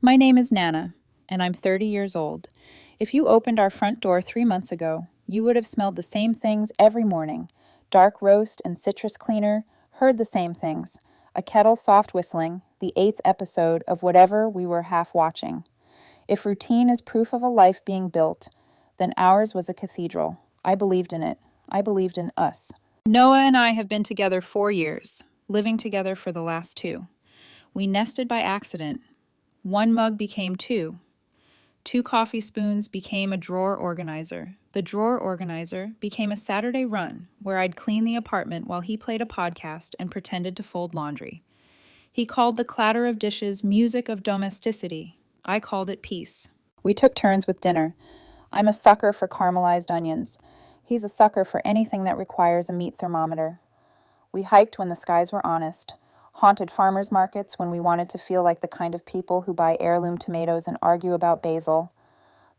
My name is Nana, and I'm 30 years old. If you opened our front door 3 months ago, you would have smelled the same things every morning: dark roast and citrus cleaner, heard the same things: a kettle soft whistling, the eighth episode of whatever we were half watching. If routine is proof of a life being built, then ours was a cathedral. I believed in it. I believed in us. Noah and I have been together 4 years, living together for the last two. We nested by accident. One mug became two. Two coffee spoons became a drawer organizer. The drawer organizer became a Saturday run where I'd clean the apartment while he played a podcast and pretended to fold laundry. He called the clatter of dishes music of domesticity. I called it peace. We took turns with dinner. I'm a sucker for caramelized onions. He's a sucker for anything that requires a meat thermometer. We hiked when the skies were honest, haunted farmers markets when we wanted to feel like the kind of people who buy heirloom tomatoes and argue about basil.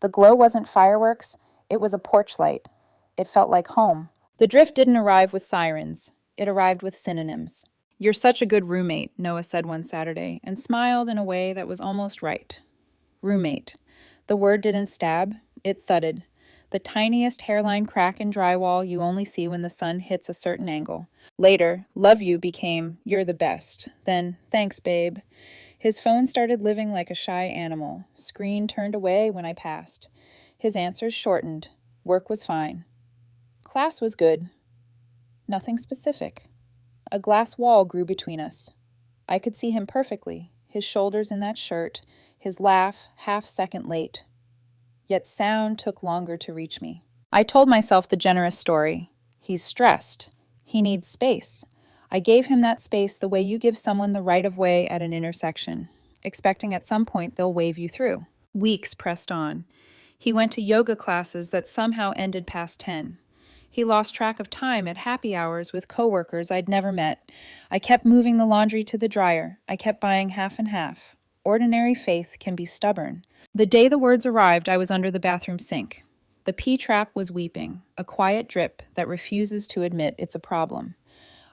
The glow wasn't fireworks, it was a porch light. It felt like home. The drift didn't arrive with sirens. It arrived with synonyms. "You're such a good roommate," Noah said one Saturday, and smiled in a way that was almost right. Roommate. The word didn't stab, it thudded. The tiniest hairline crack in drywall you only see when the sun hits a certain angle. Later, love you became, you're the best. Then, thanks, babe. His phone started living like a shy animal. Screen turned away when I passed. His answers shortened. Work was fine. Class was good. Nothing specific. A glass wall grew between us. I could see him perfectly, his shoulders in that shirt, his laugh half-second late. Yet sound took longer to reach me. I told myself the generous story. He's stressed. He needs space. I gave him that space the way you give someone the right of way at an intersection, expecting at some point they'll wave you through. Weeks pressed on. He went to yoga classes that somehow ended past 10. He lost track of time at happy hours with coworkers I'd never met. I kept moving the laundry to the dryer. I kept buying half and half. Ordinary faith can be stubborn. The day the words arrived, I was under the bathroom sink. The P-trap was weeping, a quiet drip that refuses to admit it's a problem.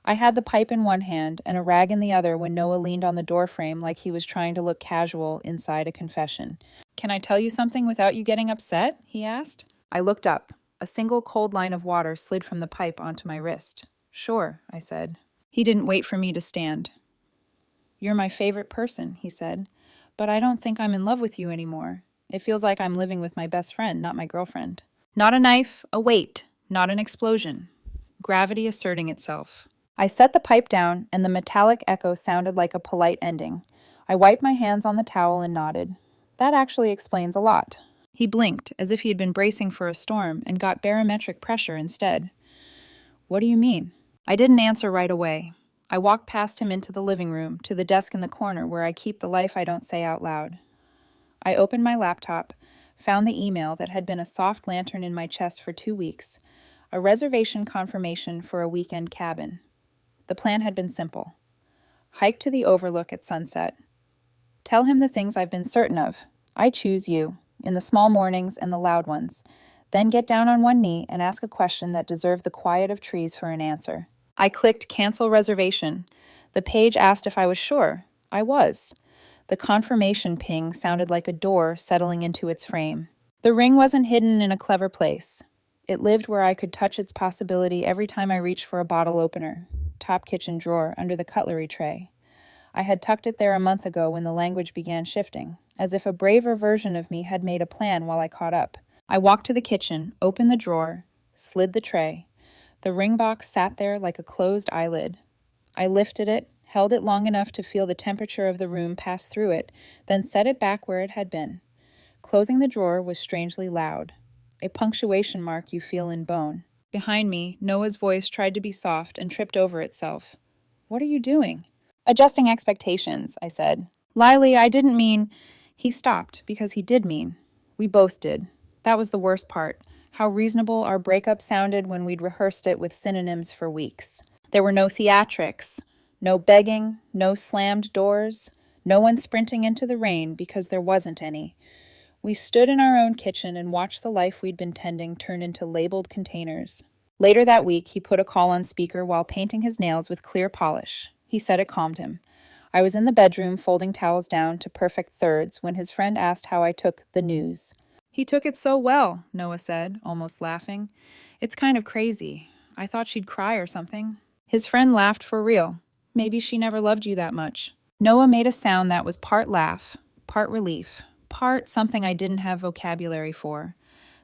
I had the pipe in one hand and a rag in the other when Noah leaned on the doorframe like he was trying to look casual inside a confession. "Can I tell you something without you getting upset?" he asked. I looked up. A single cold line of water slid from the pipe onto my wrist. "Sure," I said. He didn't wait for me to stand. "You're my favorite person," he said. "But I don't think I'm in love with you anymore. It feels like I'm living with my best friend, not my girlfriend." Not a knife, a weight, not an explosion. Gravity asserting itself. I set the pipe down, and the metallic echo sounded like a polite ending. I wiped my hands on the towel and nodded. That actually explains a lot. He blinked, as if he had been bracing for a storm, and got barometric pressure instead. "What do you mean?" I didn't answer right away. I walked past him into the living room, to the desk in the corner where I keep the life I don't say out loud. I opened my laptop, found the email that had been a soft lantern in my chest for 2 weeks, a reservation confirmation for a weekend cabin. The plan had been simple. Hike to the overlook at sunset. Tell him the things I've been certain of. I choose you, in the small mornings and the loud ones. Then get down on one knee and ask a question that deserved the quiet of trees for an answer. I clicked cancel reservation. The page asked if I was sure. I was. The confirmation ping sounded like a door settling into its frame. The ring wasn't hidden in a clever place. It lived where I could touch its possibility every time I reached for a bottle opener. Top kitchen drawer under the cutlery tray. I had tucked it there a month ago when the language began shifting, as if a braver version of me had made a plan while I caught up. I walked to the kitchen, opened the drawer, slid the tray. The ring box sat there like a closed eyelid. I lifted it, held it long enough to feel the temperature of the room pass through it, then set it back where it had been. Closing the drawer was strangely loud, a punctuation mark you feel in bone. Behind me, Noah's voice tried to be soft and tripped over itself. "What are you doing?" "Adjusting expectations," I said. "Lily, I didn't mean—" He stopped, because he did mean. We both did. That was the worst part, how reasonable our breakup sounded when we'd rehearsed it with synonyms for weeks. There were no theatrics, no begging, no slammed doors, no one sprinting into the rain because there wasn't any. We stood in our own kitchen and watched the life we'd been tending turn into labeled containers. Later that week, he put a call on speaker while painting his nails with clear polish. He said it calmed him. I was in the bedroom folding towels down to perfect thirds when his friend asked how I took the news. He took it so well, Noah said, almost laughing. It's kind of crazy. I thought she'd cry or something. His friend laughed for real. Maybe she never loved you that much. Noah made a sound that was part laugh, part relief, part something I didn't have vocabulary for.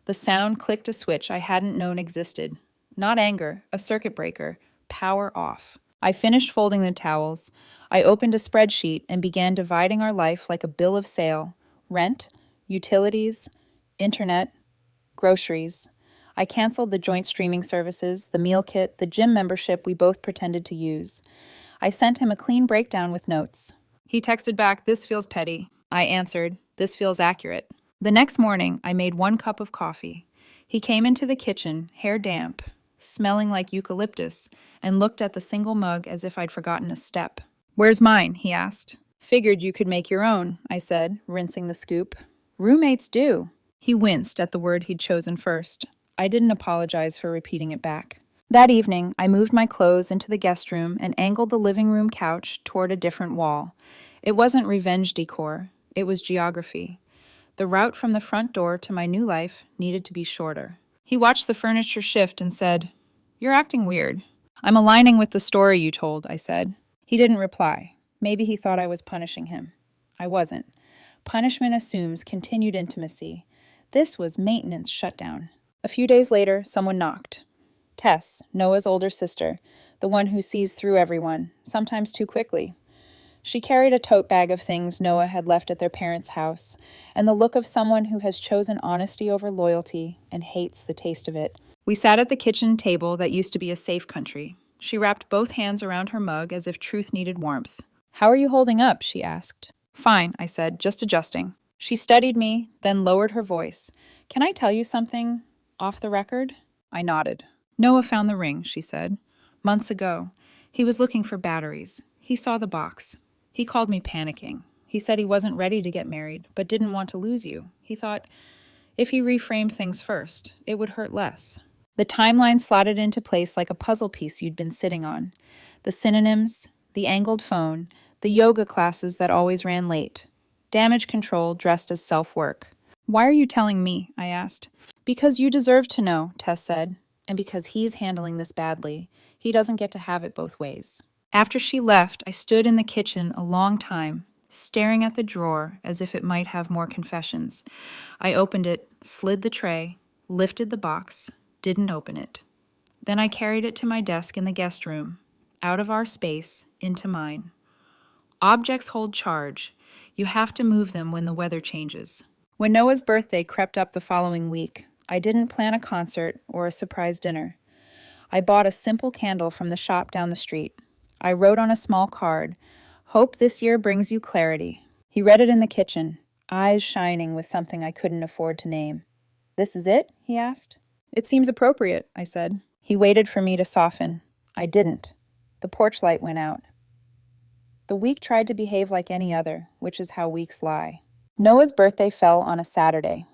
The sound clicked a switch I hadn't known existed. Not anger, a circuit breaker. Power off. I finished folding the towels. I opened a spreadsheet and began dividing our life like a bill of sale. Rent, utilities, internet, groceries. I canceled the joint streaming services, the meal kit, the gym membership we both pretended to use. I sent him a clean breakdown with notes. He texted back, "This feels petty." I answered, "This feels accurate." The next morning, I made 1 cup of coffee. He came into the kitchen, hair damp, smelling like eucalyptus, and looked at the single mug as if I'd forgotten a step. "Where's mine?" he asked. "Figured you could make your own," I said, rinsing the scoop. "Roommates do." He winced at the word he'd chosen first. I didn't apologize for repeating it back. That evening, I moved my clothes into the guest room and angled the living room couch toward a different wall. It wasn't revenge decor. It was geography. The route from the front door to my new life needed to be shorter. He watched the furniture shift and said, "You're acting weird." "I'm aligning with the story you told," I said. He didn't reply. Maybe he thought I was punishing him. I wasn't. Punishment assumes continued intimacy. This was maintenance shutdown. A few days later, someone knocked. Tess, Noah's older sister, the one who sees through everyone, sometimes too quickly. She carried a tote bag of things Noah had left at their parents' house, and the look of someone who has chosen honesty over loyalty and hates the taste of it. We sat at the kitchen table that used to be a safe country. She wrapped both hands around her mug as if truth needed warmth. "How are you holding up?" she asked. "Fine," I said, "just adjusting." She studied me, then lowered her voice. "Can I tell you something? Off the record?" I nodded. "Noah found the ring," she said. "Months ago. He was looking for batteries. He saw the box. He called me panicking. He said he wasn't ready to get married, but didn't want to lose you. He thought if he reframed things first, it would hurt less." The timeline slotted into place like a puzzle piece you'd been sitting on. The synonyms, the angled phone, the yoga classes that always ran late. Damage control dressed as self-work. "Why are you telling me?" I asked. "Because you deserve to know," Tess said. "And because he's handling this badly. He doesn't get to have it both ways." After she left, I stood in the kitchen a long time, staring at the drawer as if it might have more confessions. I opened it, slid the tray, lifted the box, didn't open it. Then I carried it to my desk in the guest room, out of our space, into mine. Objects hold charge. You have to move them when the weather changes. When Noah's birthday crept up the following week, I didn't plan a concert or a surprise dinner. I bought a simple candle from the shop down the street. I wrote on a small card, "Hope this year brings you clarity." He read it in the kitchen, eyes shining with something I couldn't afford to name. "This is it?" he asked. "It seems appropriate," I said. He waited for me to soften. I didn't. The porch light went out. The week tried to behave like any other, which is how weeks lie. Noah's birthday fell on a Saturday.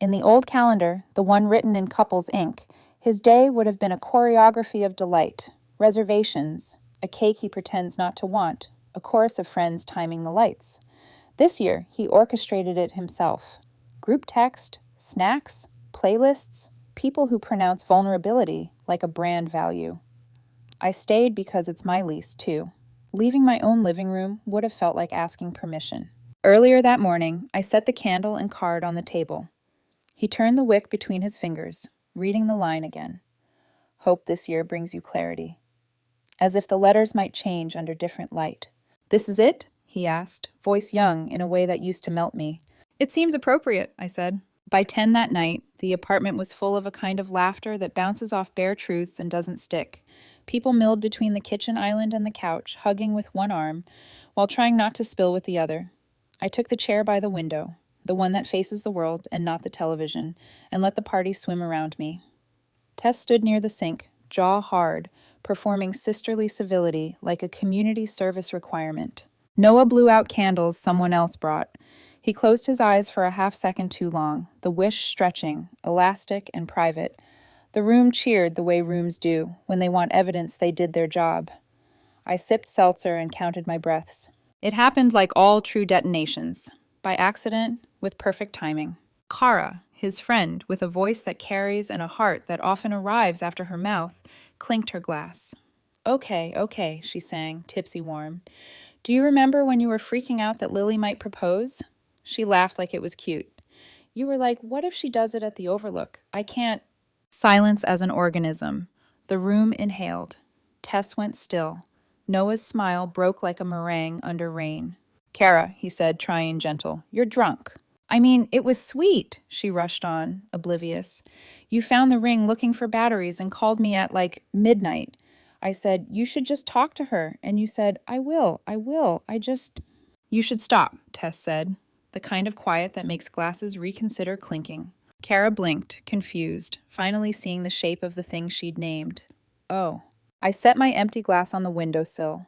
In the old calendar, the one written in couples ink, his day would have been a choreography of delight, reservations, a cake he pretends not to want, a chorus of friends timing the lights. This year, he orchestrated it himself. Group text, snacks, playlists, people who pronounce vulnerability like a brand value. I stayed because it's my lease, too. Leaving my own living room would have felt like asking permission. Earlier that morning, I set the candle and card on the table. He turned the wick between his fingers, reading the line again. "Hope this year brings you clarity." As if the letters might change under different light. "This is it?" he asked, voice young in a way that used to melt me. "It seems appropriate," I said. By 10 that night, the apartment was full of a kind of laughter that bounces off bare truths and doesn't stick. People milled between the kitchen island and the couch, hugging with one arm, while trying not to spill with the other. I took the chair by the window, the one that faces the world and not the television, and let the party swim around me. Tess stood near the sink, jaw hard, performing sisterly civility like a community service requirement. Noah blew out candles someone else brought. He closed his eyes for a half-second too long, the wish stretching, elastic and private. The room cheered the way rooms do when they want evidence they did their job. I sipped seltzer and counted my breaths. It happened like all true detonations, by accident, with perfect timing. Kara, his friend, with a voice that carries and a heart that often arrives after her mouth, clinked her glass. Okay, okay, she sang, tipsy warm. Do you remember when you were freaking out that Lily might propose? She laughed like it was cute. You were like, what if she does it at the Overlook? I can't. Silence as an organism. The room inhaled. Tess went still. Noah's smile broke like a meringue under rain. Kara, he said, trying gentle, you're drunk. I mean, it was sweet, she rushed on, oblivious. You found the ring looking for batteries and called me at, like, midnight. I said, you should just talk to her. And you said, I will. You should stop, Tess said, the kind of quiet that makes glasses reconsider clinking. Kara blinked, confused, finally seeing the shape of the thing she'd named. Oh. I set my empty glass on the windowsill.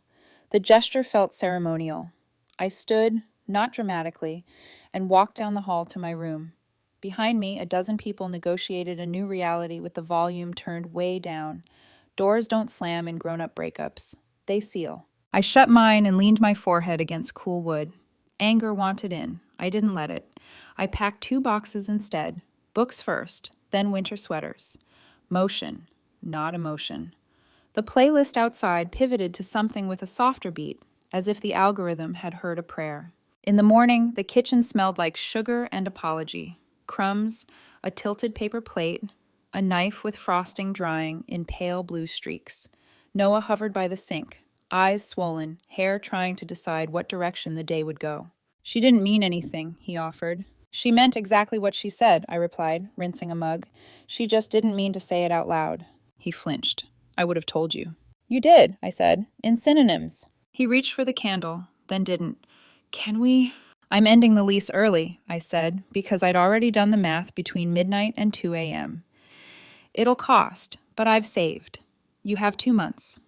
The gesture felt ceremonial. I stood, not dramatically, and walked down the hall to my room. Behind me, a dozen people negotiated a new reality with the volume turned way down. Doors don't slam in grown-up breakups. They seal. I shut mine and leaned my forehead against cool wood. Anger wanted in. I didn't let it. I packed 2 boxes instead. Books first, then winter sweaters. Motion, not emotion. The playlist outside pivoted to something with a softer beat, as if the algorithm had heard a prayer. In the morning, the kitchen smelled like sugar and apology. Crumbs, a tilted paper plate, a knife with frosting drying in pale blue streaks. Noah hovered by the sink, eyes swollen, hair trying to decide what direction the day would go. She didn't mean anything, he offered. She meant exactly what she said, I replied, rinsing a mug. She just didn't mean to say it out loud. He flinched. I would have told you. You did, I said, in synonyms. He reached for the candle, then didn't. Can we? I'm ending the lease early, I said, because I'd already done the math between midnight and 2 a.m. It'll cost, but I've saved. You have 2 months.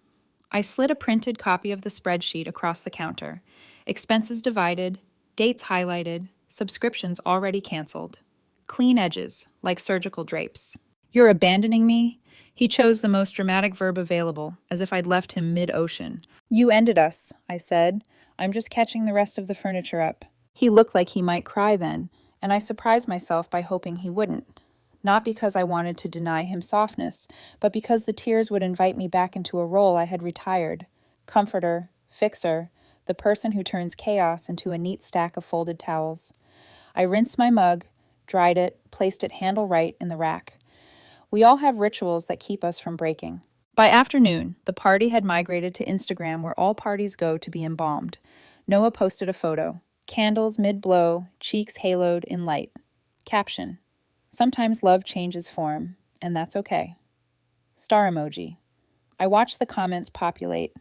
I slid a printed copy of the spreadsheet across the counter. Expenses divided, dates highlighted, subscriptions already canceled. Clean edges, like surgical drapes. You're abandoning me? He chose the most dramatic verb available, as if I'd left him mid-ocean. You ended us, I said. I'm just catching the rest of the furniture up. He looked like he might cry then, and I surprised myself by hoping he wouldn't. Not because I wanted to deny him softness, but because the tears would invite me back into a role I had retired. Comforter, fixer, the person who turns chaos into a neat stack of folded towels. I rinsed my mug, dried it, placed it handle right in the rack. We all have rituals that keep us from breaking. By afternoon, the party had migrated to Instagram where all parties go to be embalmed. Noah posted a photo. Candles mid-blow, cheeks haloed in light. Caption. Sometimes love changes form, and that's okay. Star emoji. I watched the comments populate.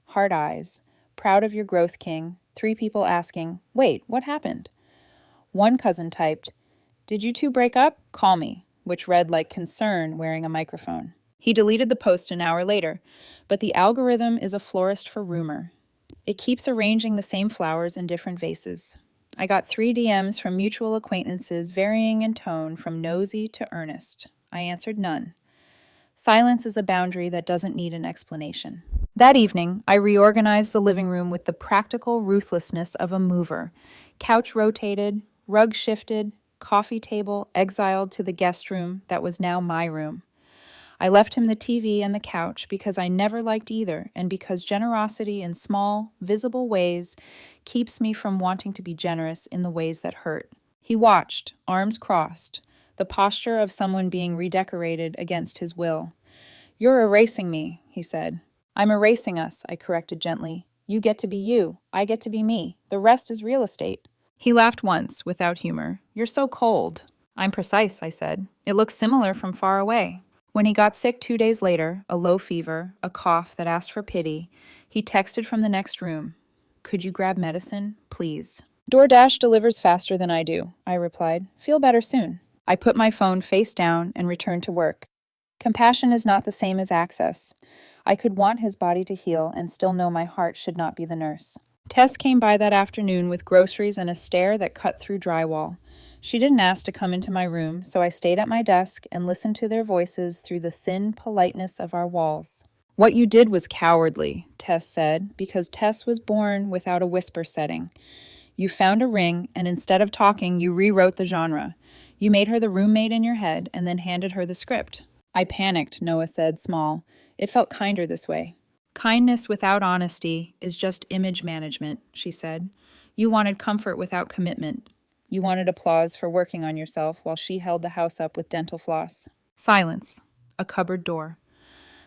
Heart eyes. Proud of your growth, King. 3 people asking, wait, what happened? One cousin typed, did you 2 break up? Call me, which read like concern wearing a microphone. He deleted the post an hour later, but the algorithm is a florist for rumor. It keeps arranging the same flowers in different vases. I got 3 DMs from mutual acquaintances varying in tone from nosy to earnest. I answered none. Silence is a boundary that doesn't need an explanation. That evening, I reorganized the living room with the practical ruthlessness of a mover. Couch rotated, rug shifted, coffee table exiled to the guest room that was now my room. I left him the TV and the couch because I never liked either, and because generosity in small, visible ways keeps me from wanting to be generous in the ways that hurt. He watched, arms crossed, the posture of someone being redecorated against his will. You're erasing me, he said. I'm erasing us, I corrected gently. You get to be you, I get to be me. The rest is real estate. He laughed once, without humor. You're so cold. I'm precise, I said. It looks similar from far away. When he got sick 2 days later, a low fever, a cough that asked for pity, he texted from the next room. Could you grab medicine, please? DoorDash delivers faster than I do, I replied. Feel better soon. I put my phone face down and returned to work. Compassion is not the same as access. I could want his body to heal and still know my heart should not be the nurse. Tess came by that afternoon with groceries and a stare that cut through drywall. She didn't ask to come into my room, so I stayed at my desk and listened to their voices through the thin politeness of our walls. What you did was cowardly, Tess said, because Tess was born without a whisper setting. You found a ring, and instead of talking, you rewrote the genre. You made her the roommate in your head and then handed her the script. I panicked, Noah said, small. It felt kinder this way. Kindness without honesty is just image management, she said. You wanted comfort without commitment. You wanted applause for working on yourself while she held the house up with dental floss. Silence. A cupboard door.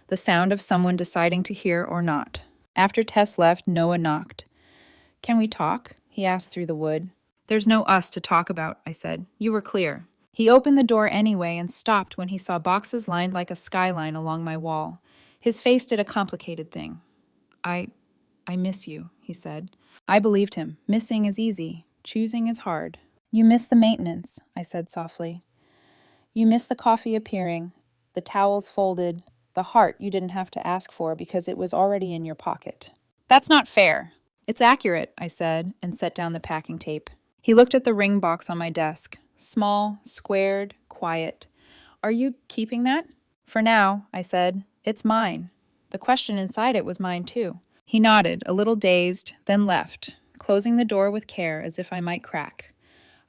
The sound of someone deciding to hear or not. After Tess left, Noah knocked. Can we talk? He asked through the wood. There's no us to talk about, I said. You were clear. He opened the door anyway and stopped when he saw boxes lined like a skyline along my wall. His face did a complicated thing. I miss you, he said. I believed him. Missing is easy. Choosing is hard. You miss the maintenance, I said softly. You miss the coffee appearing, the towels folded, the heart you didn't have to ask for because it was already in your pocket. That's not fair. It's accurate, I said, and set down the packing tape. He looked at the ring box on my desk. Small, squared, quiet. Are you keeping that? For now, I said. It's mine. The question inside it was mine too. He nodded, a little dazed, then left, closing the door with care as if I might crack.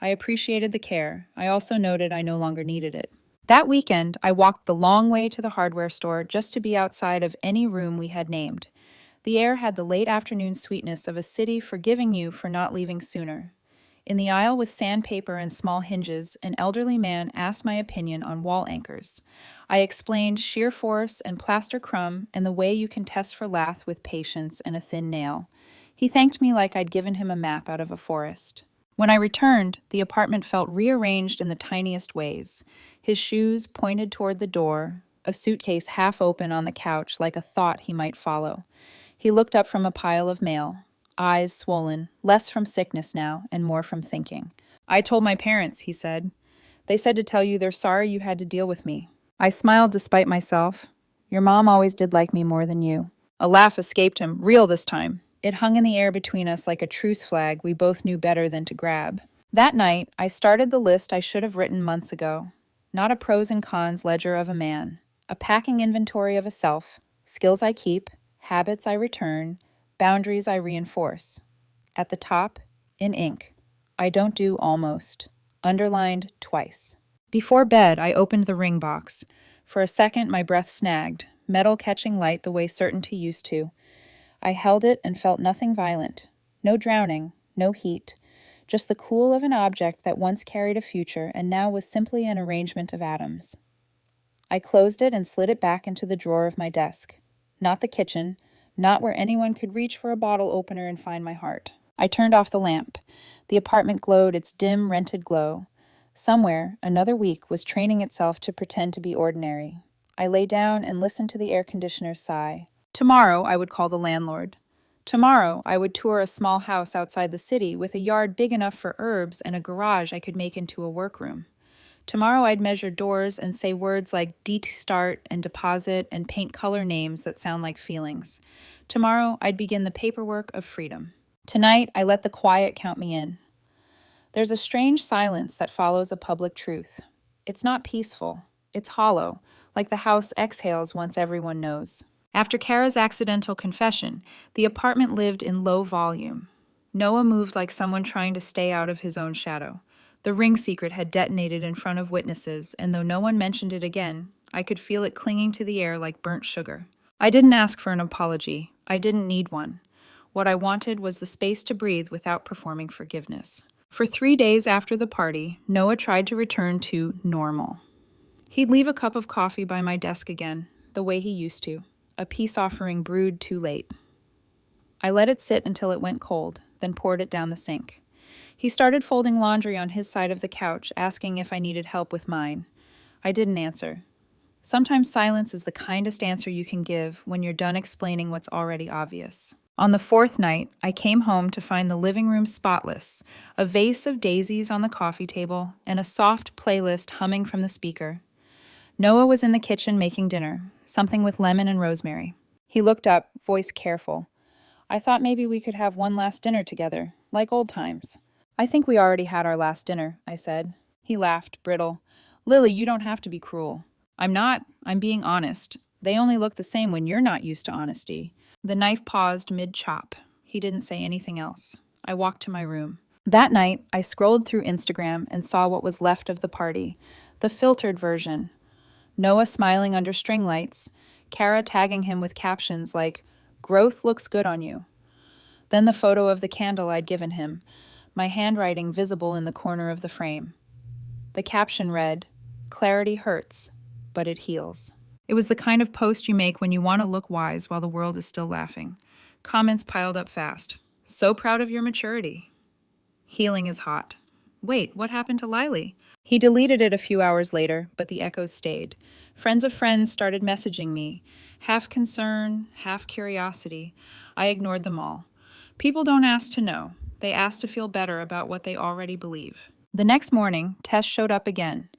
I appreciated the care. I also noted I no longer needed it. That weekend, I walked the long way to the hardware store just to be outside of any room we had named. The air had the late afternoon sweetness of a city forgiving you for not leaving sooner. In the aisle with sandpaper and small hinges, an elderly man asked my opinion on wall anchors. I explained shear force and plaster crumb and the way you can test for lath with patience and a thin nail. He thanked me like I'd given him a map out of a forest. When I returned, the apartment felt rearranged in the tiniest ways. His shoes pointed toward the door, a suitcase half open on the couch like a thought he might follow. He looked up from a pile of mail, eyes swollen, less from sickness now and more from thinking. I told my parents, he said. They said to tell you they're sorry you had to deal with me. I smiled despite myself. Your mom always did like me more than you. A laugh escaped him, real this time. It hung in the air between us like a truce flag we both knew better than to grab. That night, I started the list I should have written months ago. Not a pros and cons ledger of a man. A packing inventory of a self. Skills I keep, habits I return, boundaries I reinforce. At the top, in ink, I don't do almost. Underlined twice. Before bed, I opened the ring box. For a second, my breath snagged, metal catching light the way certainty used to. I held it and felt nothing violent. No drowning, no heat. Just the cool of an object that once carried a future and now was simply an arrangement of atoms. I closed it and slid it back into the drawer of my desk. Not the kitchen, not where anyone could reach for a bottle opener and find my heart. I turned off the lamp. The apartment glowed its dim, rented glow. Somewhere, another week was training itself to pretend to be ordinary. I lay down and listened to the air conditioner sigh. Tomorrow, I would call the landlord. Tomorrow, I would tour a small house outside the city with a yard big enough for herbs and a garage I could make into a workroom. Tomorrow, I'd measure doors and say words like "deet start" and "deposit" and paint color names that sound like feelings. Tomorrow, I'd begin the paperwork of freedom. Tonight, I let the quiet count me in. There's a strange silence that follows a public truth. It's not peaceful. It's hollow, like the house exhales once everyone knows. After Kara's accidental confession, the apartment lived in low volume. Noah moved like someone trying to stay out of his own shadow. The ring secret had detonated in front of witnesses, and though no one mentioned it again, I could feel it clinging to the air like burnt sugar. I didn't ask for an apology. I didn't need one. What I wanted was the space to breathe without performing forgiveness. For 3 days after the party, Noah tried to return to normal. He'd leave a cup of coffee by my desk again, the way he used to. A peace offering brewed too late. I let it sit until it went cold, then poured it down the sink. He started folding laundry on his side of the couch, asking if I needed help with mine. I didn't answer. Sometimes silence is the kindest answer you can give when you're done explaining what's already obvious. On the 4th night, I came home to find the living room spotless, a vase of daisies on the coffee table, and a soft playlist humming from the speaker. Noah was in the kitchen making dinner, something with lemon and rosemary. He looked up, voice careful. I thought maybe we could have one last dinner together, like old times. I think we already had our last dinner, I said. He laughed, brittle. Lily, you don't have to be cruel. I'm not. I'm being honest. They only look the same when you're not used to honesty. The knife paused mid-chop. He didn't say anything else. I walked to my room. That night, I scrolled through Instagram and saw what was left of the party. The filtered version. Noah smiling under string lights, Kara tagging him with captions like, "Growth looks good on you." Then the photo of the candle I'd given him, my handwriting visible in the corner of the frame. The caption read, "Clarity hurts, but it heals." It was the kind of post you make when you want to look wise while the world is still laughing. Comments piled up fast. "So proud of your maturity." "Healing is hot." "Wait, what happened to Lily?" He deleted it a few hours later, but the echoes stayed. Friends of friends started messaging me, half concern, half curiosity. I ignored them all. People don't ask to know. They ask to feel better about what they already believe. The next morning, Tess showed up again.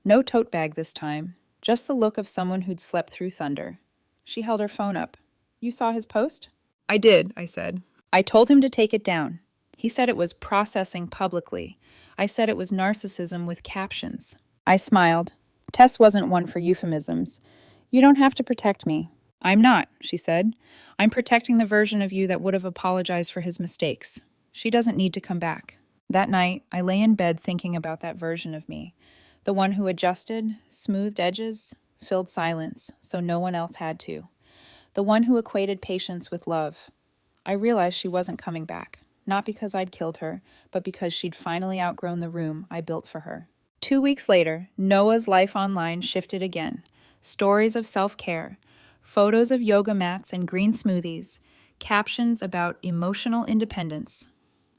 No tote bag this time, just the look of someone who'd slept through thunder. She held her phone up. "You saw his post?" "I did," I said. "I told him to take it down." He said it was processing publicly. I said it was narcissism with captions. I smiled. Tess wasn't one for euphemisms. "You don't have to protect me." "I'm not," she said. "I'm protecting the version of you that would have apologized for his mistakes. She doesn't need to come back." That night, I lay in bed thinking about that version of me. The one who adjusted, smoothed edges, filled silence, so no one else had to. The one who equated patience with love. I realized she wasn't coming back. Not because I'd killed her, but because she'd finally outgrown the room I built for her. 2 weeks later, Noah's life online shifted again. Stories of self-care, photos of yoga mats and green smoothies, captions about emotional independence.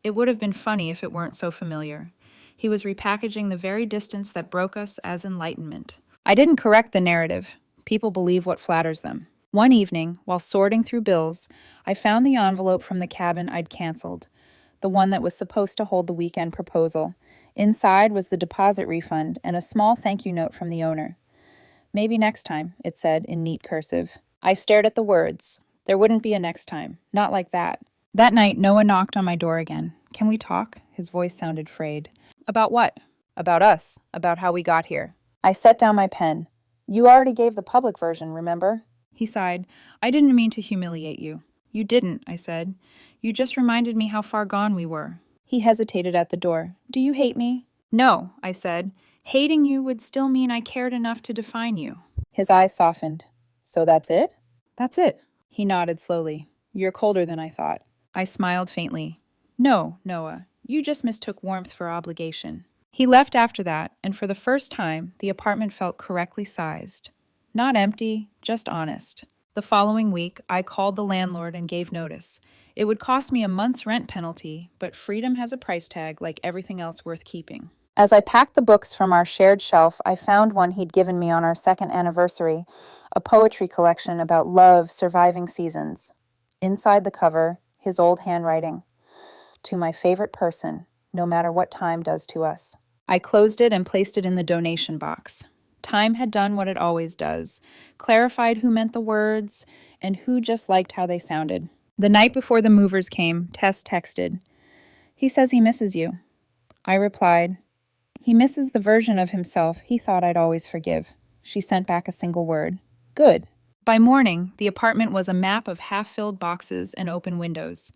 It would have been funny if it weren't so familiar. He was repackaging the very distance that broke us as enlightenment. I didn't correct the narrative. People believe what flatters them. One evening, while sorting through bills, I found the envelope from the cabin I'd canceled. The one that was supposed to hold the weekend proposal. Inside was the deposit refund and a small thank you note from the owner. "Maybe next time," it said in neat cursive. I stared at the words. There wouldn't be a next time. Not like that. That night, Noah knocked on my door again. "Can we talk?" His voice sounded frayed. "About what?" "About us. About how we got here." I set down my pen. "You already gave the public version, remember?" He sighed. "I didn't mean to humiliate you." "You didn't," I said. "You just reminded me how far gone we were." He hesitated at the door. "Do you hate me?" "No," I said. "Hating you would still mean I cared enough to define you." His eyes softened. "So that's it?" "That's it." He nodded slowly. "You're colder than I thought." I smiled faintly. "No, Noah, you just mistook warmth for obligation." He left after that, and for the first time, the apartment felt correctly sized. Not empty, just honest. The following week, I called the landlord and gave notice. It would cost me a month's rent penalty, but freedom has a price tag like everything else worth keeping. As I packed the books from our shared shelf, I found one he'd given me on our second anniversary, a poetry collection about love surviving seasons. Inside the cover, his old handwriting. "To my favorite person, no matter what time does to us." I closed it and placed it in the donation box. Time had done what it always does, clarified who meant the words and who just liked how they sounded. The night before the movers came, Tess texted, "He says he misses you." I replied, "He misses the version of himself he thought I'd always forgive." She sent back a single word, "Good." By morning, the apartment was a map of half-filled boxes and open windows.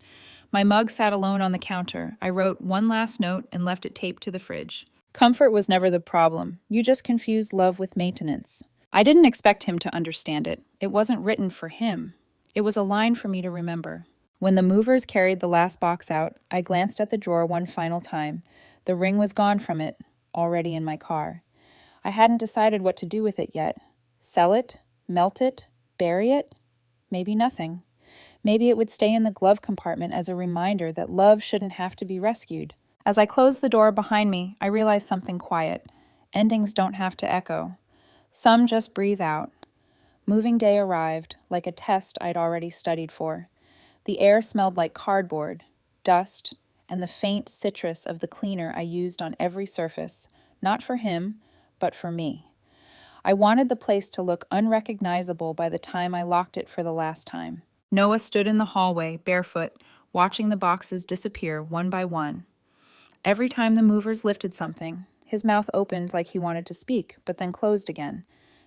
My mug sat alone on the counter. I wrote one last note and left it taped to the fridge. Comfort was never the problem. You just confused love with maintenance. I didn't expect him to understand it. It wasn't written for him. It was a line for me to remember. When the movers carried the last box out, I glanced at the drawer one final time. The ring was gone from it, already in my car. I hadn't decided what to do with it yet. Sell it? Melt it? Bury it? Maybe nothing. Maybe it would stay in the glove compartment as a reminder that love shouldn't have to be rescued. As I closed the door behind me, I realized something quiet. Endings don't have to echo. Some just breathe out. Moving day arrived, like a test I'd already studied for. The air smelled like cardboard, dust, and the faint citrus of the cleaner I used on every surface, not for him, but for me. I wanted the place to look unrecognizable by the time I locked it for the last time. Noah stood in the hallway, barefoot, watching the boxes disappear one by one. Every time the movers lifted something, his mouth opened like he wanted to speak, but then closed again.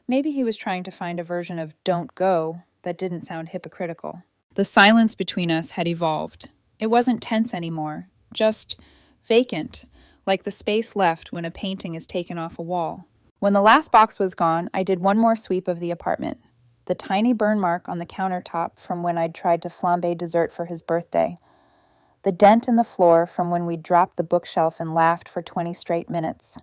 Maybe he was trying to find a version of "don't go" that didn't sound hypocritical. The silence between us had evolved. It wasn't tense anymore, just vacant, like the space left when a painting is taken off a wall. When the last box was gone, I did one more sweep of the apartment. The tiny burn mark on the countertop from when I'd tried to flambe dessert for his birthday. The dent in the floor from when we'd dropped the bookshelf and laughed for 20 straight minutes.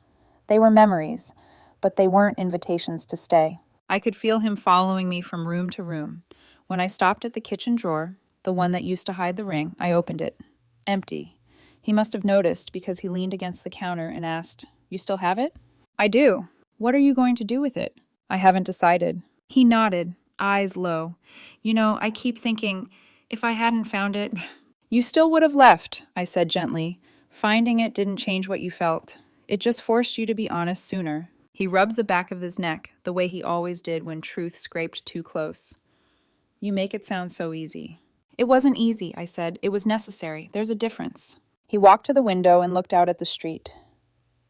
They were memories, but they weren't invitations to stay. I could feel him following me from room to room. When I stopped at the kitchen drawer, the one that used to hide the ring, I opened it. Empty. He must have noticed because he leaned against the counter and asked, "You still have it?" "I do." "What are you going to do with it?" "I haven't decided." He nodded, eyes low. I keep thinking, if I hadn't found it... "You still would have left," I said gently. "Finding it didn't change what you felt. It just forced you to be honest sooner." He rubbed the back of his neck, the way he always did when truth scraped too close. "You make it sound so easy." "It wasn't easy," I said. "It was necessary. There's a difference." He walked to the window and looked out at the street.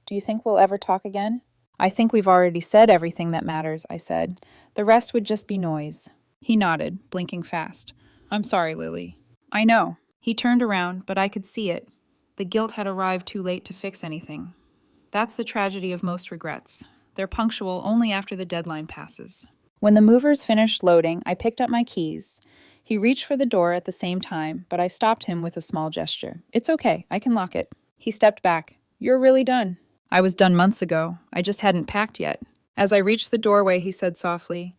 "Do you think we'll ever talk again?" "I think we've already said everything that matters," I said. "The rest would just be noise." He nodded, blinking fast. "I'm sorry, Lily." "I know." He turned around, but I could see it. The guilt had arrived too late to fix anything. That's the tragedy of most regrets. They're punctual only after the deadline passes. When the movers finished loading, I picked up my keys. He reached for the door at the same time, but I stopped him with a small gesture. "It's okay, I can lock it." He stepped back. "You're really done." "I was done months ago. I just hadn't packed yet." As I reached the doorway, he said softly,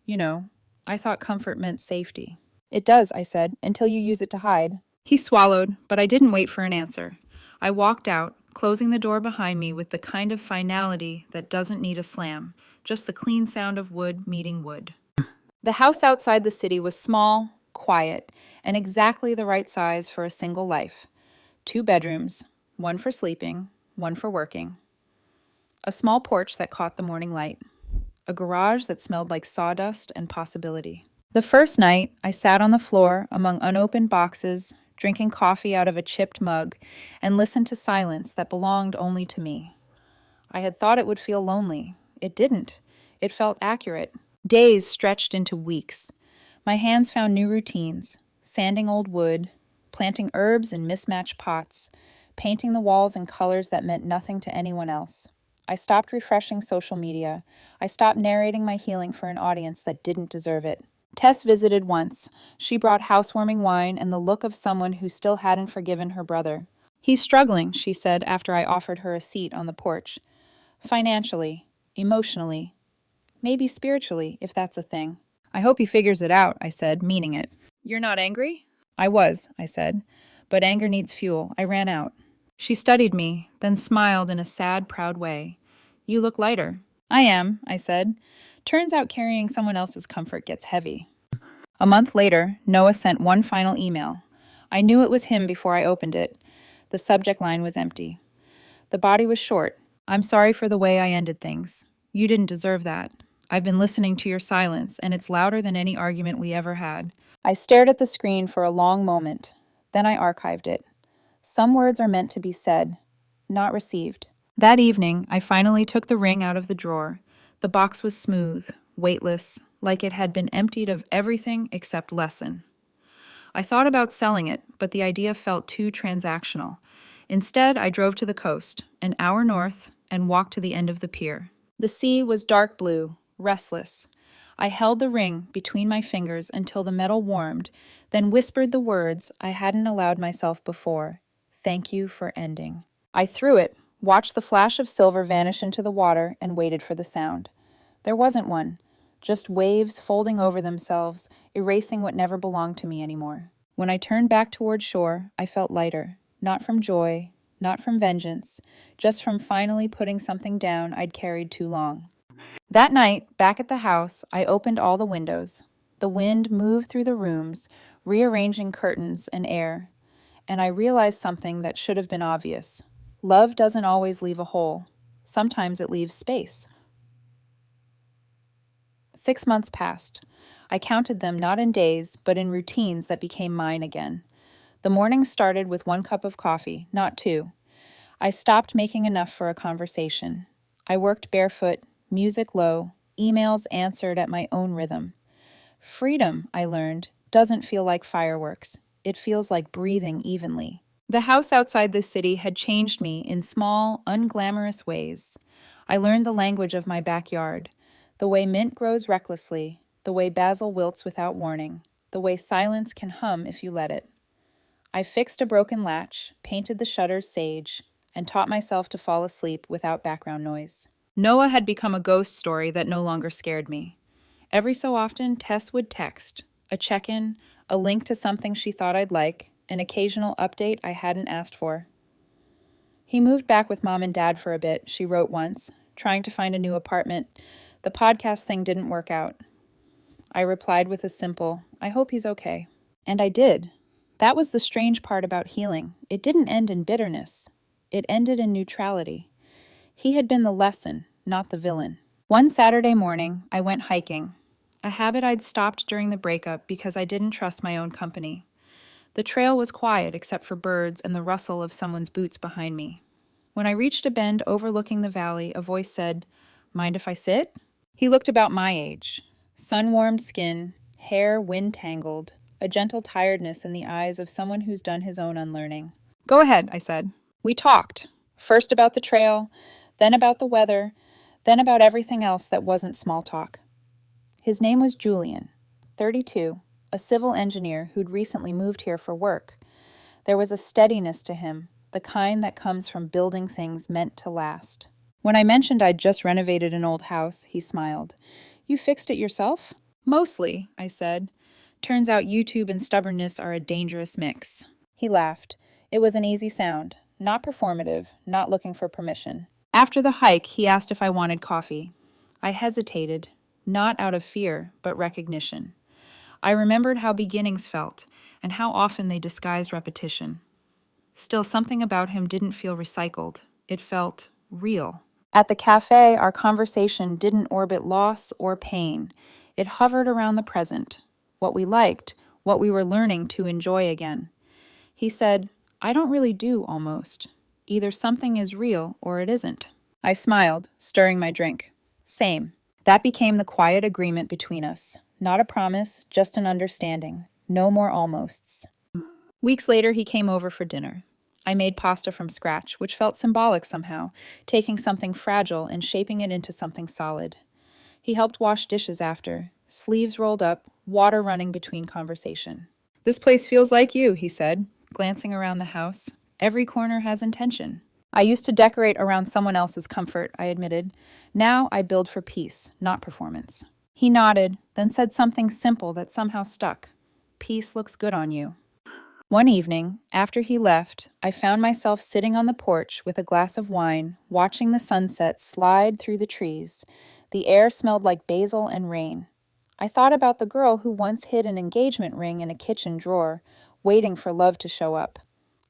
"I thought comfort meant safety." "It does," I said, "until you use it to hide." He swallowed, but I didn't wait for an answer. I walked out, closing the door behind me with the kind of finality that doesn't need a slam, just the clean sound of wood meeting wood. The house outside the city was small, quiet, and exactly the right size for a single life. 2 bedrooms, one for sleeping, one for working. A small porch that caught the morning light. A garage that smelled like sawdust and possibility. The first night, I sat on the floor among unopened boxes, drinking coffee out of a chipped mug, and listened to silence that belonged only to me. I had thought it would feel lonely. It didn't. It felt accurate. Days stretched into weeks. My hands found new routines, sanding old wood, planting herbs in mismatched pots, painting the walls in colors that meant nothing to anyone else. I stopped refreshing social media. I stopped narrating my healing for an audience that didn't deserve it. Tess visited once. She brought housewarming wine and the look of someone who still hadn't forgiven her brother. "He's struggling," she said after I offered her a seat on the porch. "Financially, emotionally, maybe spiritually, if that's a thing." "I hope he figures it out," I said, meaning it. "You're not angry?" "I was," I said. "But anger needs fuel. I ran out." She studied me, then smiled in a sad, proud way. "You look lighter." "I am," I said. "Turns out carrying someone else's comfort gets heavy." A month later, Noah sent one final email. I knew it was him before I opened it. The subject line was empty. The body was short. "I'm sorry for the way I ended things. You didn't deserve that. I've been listening to your silence, and it's louder than any argument we ever had." I stared at the screen for a long moment. Then I archived it. Some words are meant to be said, not received. That evening, I finally took the ring out of the drawer. The box was smooth, weightless, like it had been emptied of everything except lesson. I thought about selling it, but the idea felt too transactional. Instead, I drove to the coast, an hour north, and walked to the end of the pier. The sea was dark blue, restless. I held the ring between my fingers until the metal warmed, then whispered the words I hadn't allowed myself before. "Thank you for ending." I threw it, watched the flash of silver vanish into the water, and waited for the sound. There wasn't one, just waves folding over themselves, erasing what never belonged to me anymore. When I turned back toward shore, I felt lighter, not from joy, not from vengeance, just from finally putting something down I'd carried too long. That night, back at the house, I opened all the windows. The wind moved through the rooms, rearranging curtains and air. And I realized something that should have been obvious. Love doesn't always leave a hole. Sometimes it leaves space. 6 months passed. I counted them not in days, but in routines that became mine again. The mornings started with 1 cup of coffee, not 2. I stopped making enough for a conversation. I worked barefoot, music low, Emails answered at my own rhythm. Freedom, I learned, doesn't feel like fireworks. It feels like breathing evenly. The house outside the city had changed me in small, unglamorous ways. I learned the language of my backyard, the way mint grows recklessly, the way basil wilts without warning, the way silence can hum if you let it. I fixed a broken latch, painted the shutters sage, and taught myself to fall asleep without background noise. Noah had become a ghost story that no longer scared me. Every so often, Tess would text, a check-in, a link to something she thought I'd like, an occasional update I hadn't asked for. He moved back with Mom and Dad for a bit, she wrote once, trying to find a new apartment. The podcast thing didn't work out. I replied with a simple, I hope he's okay. And I did. That was the strange part about healing. It didn't end in bitterness. It ended in neutrality. He had been the lesson, not the villain. One Saturday morning, I went hiking, a habit I'd stopped during the breakup because I didn't trust my own company. The trail was quiet except for birds and the rustle of someone's boots behind me. When I reached a bend overlooking the valley, a voice said, "Mind if I sit?" He looked about my age. Sun-warmed skin, hair wind-tangled, a gentle tiredness in the eyes of someone who's done his own unlearning. "Go ahead," I said. We talked, first about the trail, then about the weather, then about everything else that wasn't small talk. His name was Julian, 32, a civil engineer who'd recently moved here for work. There was a steadiness to him, the kind that comes from building things meant to last. When I mentioned I'd just renovated an old house, he smiled. "You fixed it yourself?" "Mostly," I said. "Turns out YouTube and stubbornness are a dangerous mix." He laughed. It was an easy sound, not performative, not looking for permission. After the hike, he asked if I wanted coffee. I hesitated, not out of fear, but recognition. I remembered how beginnings felt, and how often they disguised repetition. Still, something about him didn't feel recycled. It felt real. At the cafe, our conversation didn't orbit loss or pain. It hovered around the present, what we liked, what we were learning to enjoy again. He said, "I don't really do almost. Either something is real or it isn't." I smiled, stirring my drink. Same. That became the quiet agreement between us. Not a promise, just an understanding. No more almosts. Weeks later, he came over for dinner. I made pasta from scratch, which felt symbolic somehow, taking something fragile and shaping it into something solid. He helped wash dishes after, sleeves rolled up, water running between conversation. "This place feels like you," he said, glancing around the house. "Every corner has intention." "I used to decorate around someone else's comfort," I admitted. "Now I build for peace, not performance." He nodded, then said something simple that somehow stuck. "Peace looks good on you." One evening, after he left, I found myself sitting on the porch with a glass of wine, watching the sunset slide through the trees. The air smelled like basil and rain. I thought about the girl who once hid an engagement ring in a kitchen drawer, waiting for love to show up.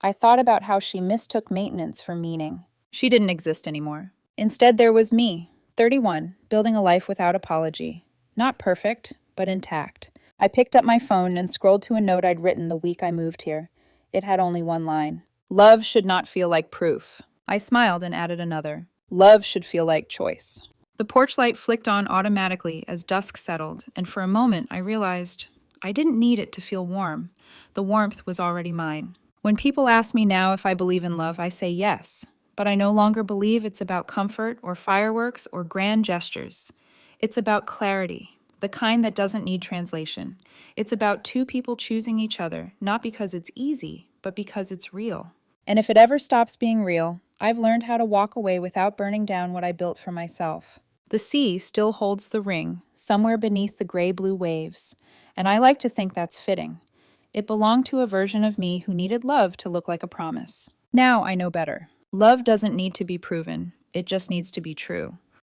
I thought about how she mistook maintenance for meaning. She didn't exist anymore. Instead, there was me, 31, building a life without apology. Not perfect, but intact. I picked up my phone and scrolled to a note I'd written the week I moved here. It had only one line. "Love should not feel like proof." I smiled and added another. "Love should feel like choice." The porch light flicked on automatically as dusk settled, and for a moment I realized I didn't need it to feel warm. The warmth was already mine. When people ask me now if I believe in love, I say yes, but I no longer believe it's about comfort or fireworks or grand gestures. It's about clarity. The kind that doesn't need translation. It's about two people choosing each other, not because it's easy, but because it's real. And if it ever stops being real, I've learned how to walk away without burning down what I built for myself. The sea still holds the ring, somewhere beneath the gray-blue waves, and I like to think that's fitting. It belonged to a version of me who needed love to look like a promise. Now I know better. Love doesn't need to be proven. It just needs to be true.